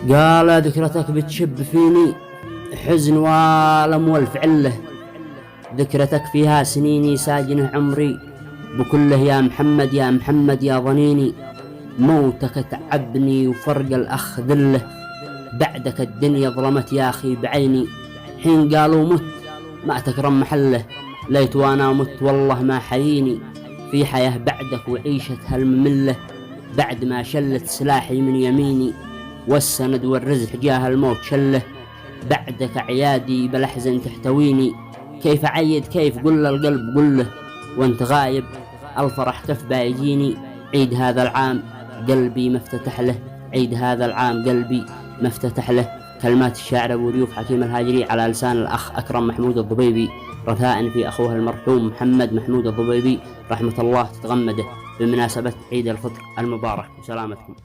قال ذكرتك بتشب فيني حزن والم والفعله، ذكرتك فيها سنيني ساجنه عمري بكله، يا محمد يا محمد يا ظنيني، موتك تعبني وفرق الأخ ذله، بعدك الدنيا ظلمت يا أخي بعيني، حين قالوا مت ما تكرم محله، ليت وانا مت والله ما حييني، في حياة بعدك وعيشة هالمملة، بعد ما شلت سلاحي من يميني، والسند والرزق جاه الموت شله، بعدك عيادي بالأحزن تحتويني، كيف عيد كيف قل القلب قله، وانت غايب الفرح كف بايجيني، عيد هذا العام قلبي ما افتتح له، عيد هذا العام قلبي ما افتتح له. كلمات الشاعر أبو ريوف حكيم الهاجري على لسان الأخ أكرم محمود الضبيبي، رثاء في أخوه المرحوم محمد محمود الضبيبي رحمة الله تتغمده بمناسبة عيد الفطر المبارك، وسلامتكم.